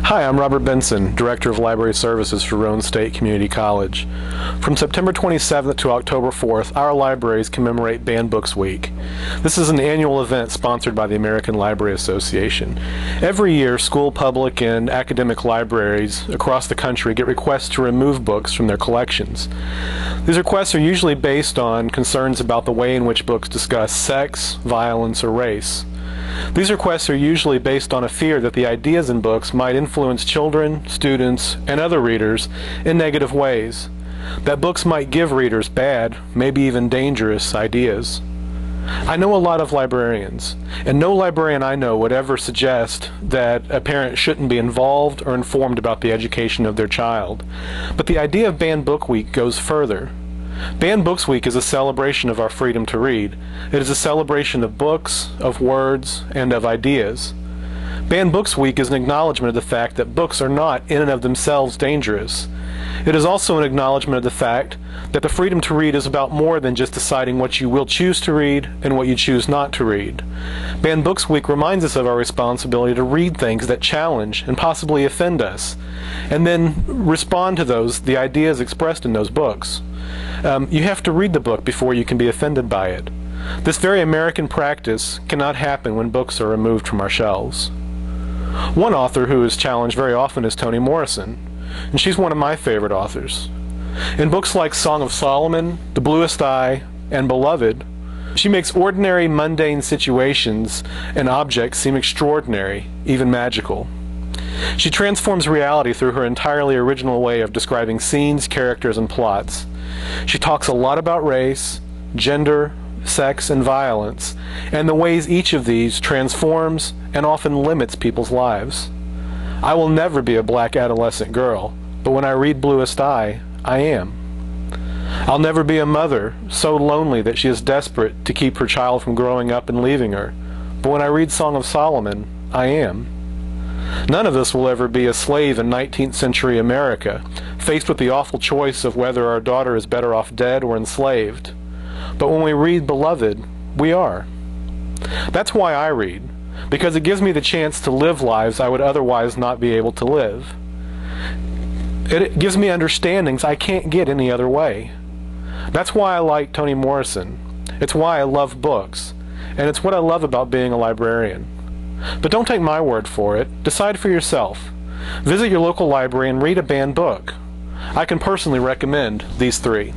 Hi, I'm Robert Benson, Director of Library Services for Roane State Community College. From September 27th to October 4th, our libraries commemorate Banned Books Week. This is an annual event sponsored by the American Library Association. Every year, school, public, and academic libraries across the country get requests to remove books from their collections. These requests are usually based on concerns about the way in which books discuss sex, violence, or race. These requests are usually based on a fear that the ideas in books might influence children, students, and other readers in negative ways, that books might give readers bad, maybe even dangerous ideas. I know a lot of librarians, and no librarian I know would ever suggest that a parent shouldn't be involved or informed about the education of their child. But the idea of Banned Book Week goes further. Banned Books Week is a celebration of our freedom to read. It is a celebration of books, of words, and of ideas. Banned Books Week is an acknowledgement of the fact that books are not in and of themselves dangerous. It is also an acknowledgement of the fact that the freedom to read is about more than just deciding what you will choose to read and what you choose not to read. Banned Books Week reminds us of our responsibility to read things that challenge and possibly offend us, and then respond to the ideas expressed in those books. You have to read the book before you can be offended by it. This very American practice cannot happen when books are removed from our shelves. One author who is challenged very often is Toni Morrison, and she's one of my favorite authors. In books like Song of Solomon, The Bluest Eye, and Beloved, she makes ordinary, mundane situations and objects seem extraordinary, even magical. She transforms reality through her entirely original way of describing scenes, characters, and plots. She talks a lot about race, gender, sex, and violence, and the ways each of these transforms and often limits people's lives. I will never be a black adolescent girl, but when I read Bluest Eye, I am. I'll never be a mother so lonely that she is desperate to keep her child from growing up and leaving her, but when I read Song of Solomon, I am. None of us will ever be a slave in 19th century America, faced with the awful choice of whether our daughter is better off dead or enslaved. But when we read Beloved, we are. That's why I read, because it gives me the chance to live lives I would otherwise not be able to live. It gives me understandings I can't get any other way. That's why I like Toni Morrison. It's why I love books, and it's what I love about being a librarian. But don't take my word for it. Decide for yourself. Visit your local library and read a banned book. I can personally recommend these three.